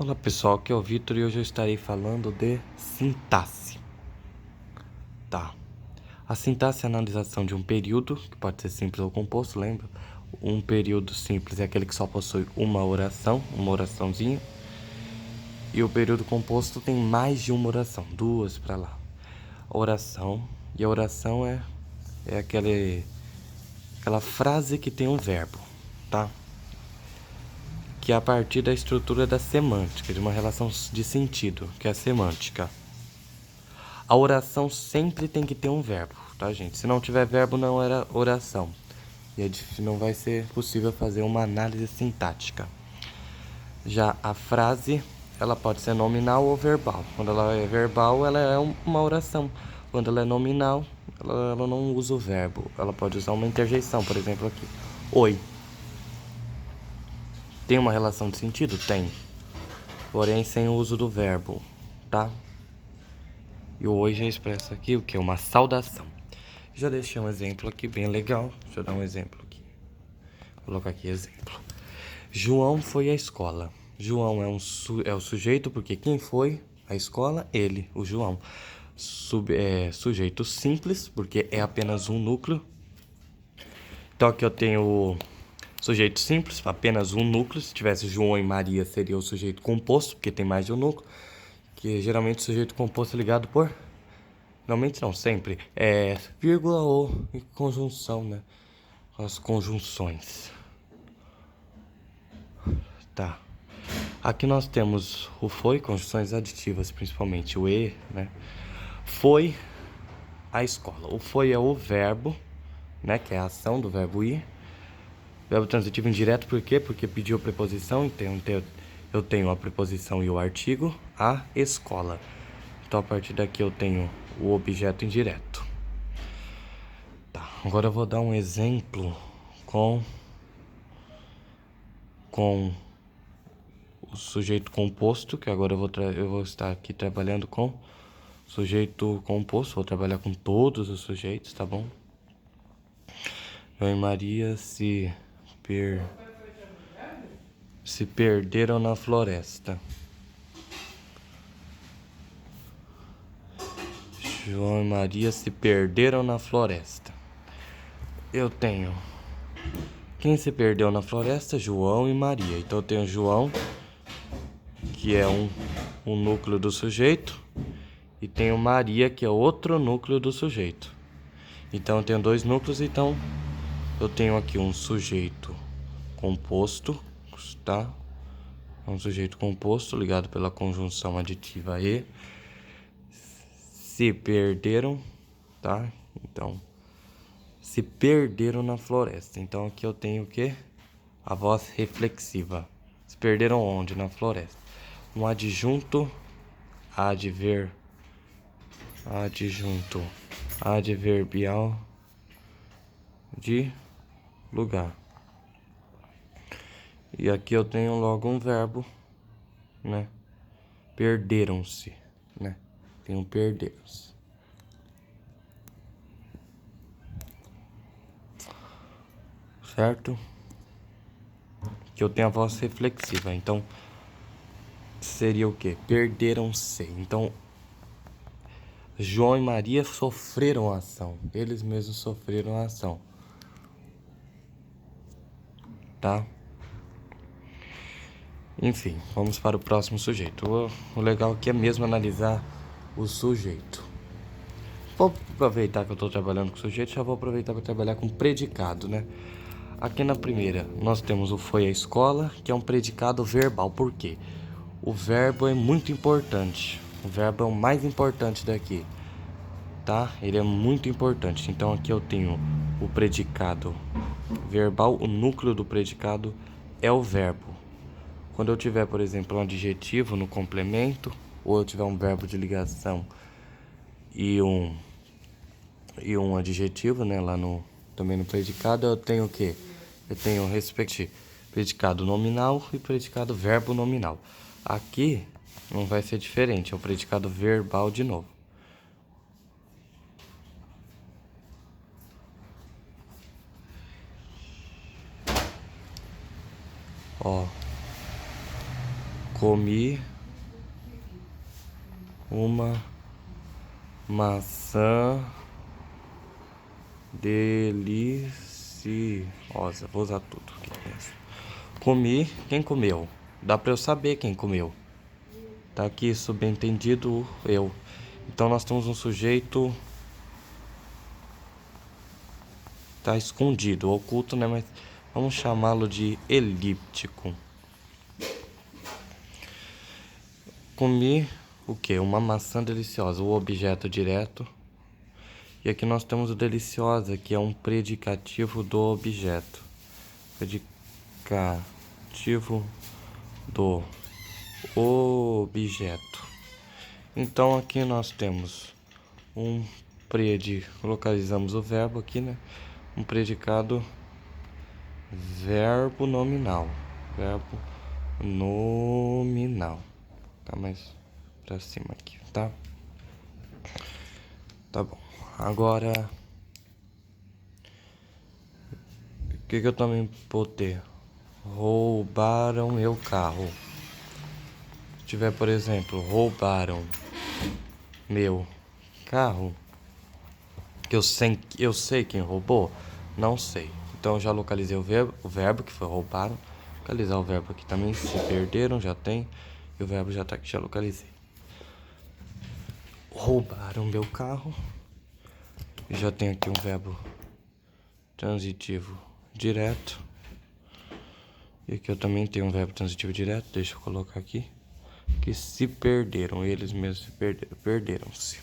Olá pessoal, aqui é o Vitor e hoje eu estarei falando de sintaxe. Tá. A sintaxe é a analisação de um período, que pode ser simples ou composto, lembra? Um período simples é aquele que só possui uma oração, uma oraçãozinha. E o período composto tem mais de uma oração, duas para lá. A oração é aquela frase que tem um verbo, tá? Que é a partir da estrutura da semântica, de uma relação de sentido, que é a semântica. A oração sempre tem que ter um verbo, tá, gente? Se não tiver verbo, não era oração. E não vai ser possível fazer uma análise sintática. Já a frase, ela pode ser nominal ou verbal. Quando ela é verbal, ela é uma oração. Quando ela é nominal, ela não usa o verbo. Ela pode usar uma interjeição, por exemplo, aqui. Oi. Tem uma relação de sentido? Tem. Porém, sem o uso do verbo, tá? E o oi já expressa aqui o que? Uma saudação. Já deixei um exemplo aqui bem legal. Deixa eu dar um exemplo aqui. Vou colocar aqui exemplo. João foi à escola. João é o sujeito, porque quem foi à escola? Ele, o João. Sujeito simples, porque é apenas um núcleo. Então aqui eu tenho o sujeito simples, apenas um núcleo. Se tivesse João e Maria, seria o sujeito composto, porque tem mais de um núcleo. Que geralmente o sujeito composto é ligado por... Normalmente não, sempre. É vírgula ou conjunção, né? As conjunções. Tá. Aqui nós temos o foi, conjunções aditivas, principalmente o e, né? Foi à escola. O foi é o verbo, né? Que é a ação do verbo ir. Verbo transitivo indireto, por quê? Porque pediu a preposição, então eu tenho a preposição e o artigo, a escola. Então a partir daqui eu tenho o objeto indireto. Tá, agora eu vou dar um exemplo com o sujeito composto, que agora eu vou estar aqui trabalhando com sujeito composto, vou trabalhar com todos os sujeitos, tá bom? João e Maria se perderam na floresta. João e Maria se perderam na floresta. Eu tenho quem se perdeu na floresta? João e Maria. Então eu tenho João, que é um núcleo do sujeito, e tenho Maria, que é outro núcleo do sujeito. Então eu tenho dois núcleos, então eu tenho aqui um sujeito composto, tá? Um sujeito composto ligado pela conjunção aditiva e. Se perderam, tá? Então, se perderam na floresta. Então aqui eu tenho o quê? A voz reflexiva. Se perderam onde? Na floresta. Um adjunto, adverbial de lugar. E aqui eu tenho logo um verbo, né? Perderam-se, né? Tem perderam-se. Certo? Que eu tenho a voz reflexiva. Então, seria o quê? Perderam-se. Então, João e Maria sofreram a ação. Eles mesmos sofreram a ação. Tá? Enfim, vamos para o próximo sujeito. O legal aqui é mesmo analisar o sujeito. Vou aproveitar que eu estou trabalhando com sujeito, já vou aproveitar para trabalhar com predicado, né? Aqui na primeira, nós temos o foi à escola, que é um predicado verbal. Por quê? O verbo é muito importante. O verbo é o mais importante daqui, tá? Ele é muito importante. Então aqui eu tenho o predicado verbal, o núcleo do predicado é o verbo. Quando eu tiver, por exemplo, um adjetivo no complemento, ou eu tiver um verbo de ligação e um adjetivo, né, também no predicado, eu tenho o quê? Eu tenho predicado nominal e predicado verbo nominal. Aqui não vai ser diferente, é o predicado verbal de novo. Ó, Comi uma maçã deliciosa. Vou usar tudo aqui mesmo. Comi. Quem comeu? Dá pra eu saber quem comeu. Tá aqui subentendido eu. Então nós temos um sujeito. Tá escondido, oculto, né? Mas vamos chamá-lo de elíptico. Comi o que? Uma maçã deliciosa, o objeto direto. E aqui nós temos o deliciosa, que é um predicativo do objeto. Predicativo do objeto. Então aqui nós temos um localizamos o verbo aqui, né? Um predicado verbo nominal. Verbo nominal. Tá mais pra cima aqui, tá? Tá bom. Agora, o que eu também vou ter? Roubaram meu carro. Se tiver, por exemplo, roubaram meu carro, que eu sei quem roubou? Não sei. Então eu já localizei o verbo que foi roubaram. Localizar o verbo aqui também, se perderam, já tem. E o verbo já tá aqui, já localizei. Roubaram meu carro. E já tem aqui um verbo transitivo direto. E aqui eu também tenho um verbo transitivo direto. Deixa eu colocar aqui. Que se perderam, eles mesmos se perderam. Perderam-se.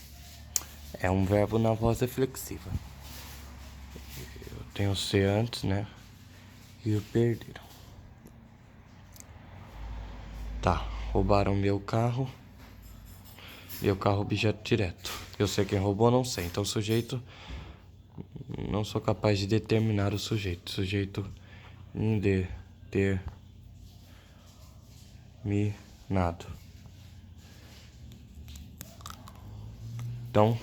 É um verbo na voz reflexiva. Eu tenho o ser antes, né? E o perderam. Tá, roubaram meu carro. Meu carro, objeto direto. Eu sei quem roubou, não sei. Então, sujeito, não sou capaz de determinar o sujeito. Sujeito indeterminado. Então,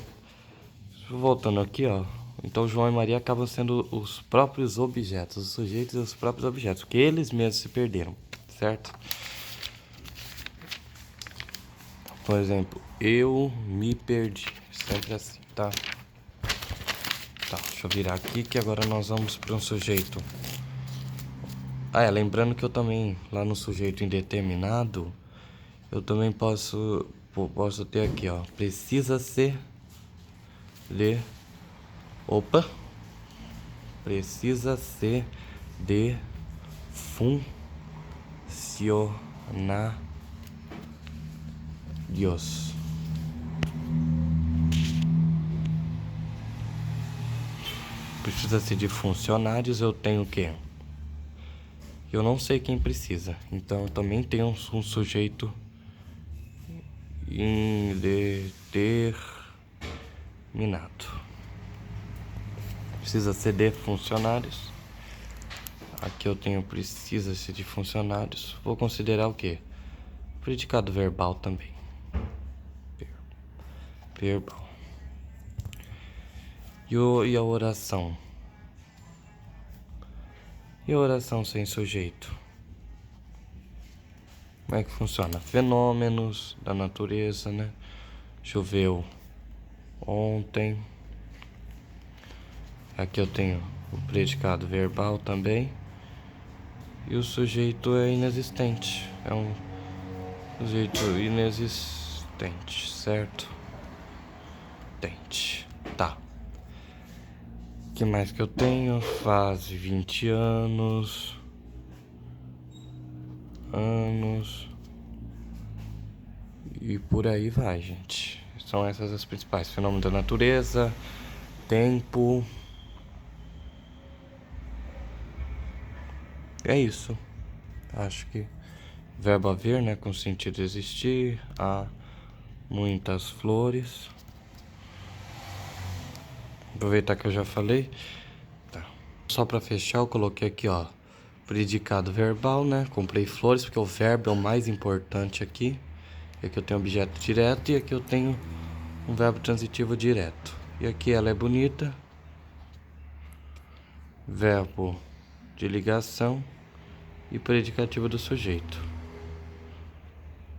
voltando aqui, ó. Então, João e Maria acabam sendo os próprios objetos, os sujeitos e os próprios objetos, porque eles mesmos se perderam, certo? Por exemplo, eu me perdi. Sempre assim, tá? Tá, deixa eu virar aqui que agora nós vamos para um sujeito. Lembrando que eu também, lá no sujeito indeterminado, eu também posso ter aqui, ó. Precisa ser de... Opa! Precisa ser de funcionários. Precisa ser de funcionários, eu tenho o quê? Eu não sei quem precisa, então eu também tenho um sujeito indeterminado. Precisa ser de funcionários. Aqui eu tenho precisa ser de funcionários. Vou considerar o quê? Predicado verbal também. Verbal. E a oração? E a oração sem sujeito? Como é que funciona? Fenômenos da natureza, né? Choveu ontem. Aqui eu tenho o predicado verbal também. E o sujeito é inexistente. É um sujeito inexistente, certo? Tá. O que mais que eu tenho? Faz 20 anos. E por aí vai, gente. São essas as principais. Fenômeno da natureza, tempo. É isso. Acho que verbo haver, né? Com sentido existir. Há muitas flores. Aproveitar que eu já falei. Tá. Só pra fechar, eu coloquei aqui, ó. Predicado verbal, né? Comprei flores porque o verbo é o mais importante aqui. Aqui eu tenho objeto direto e aqui eu tenho um verbo transitivo direto. E aqui ela é bonita. Verbo de ligação e predicativo do sujeito.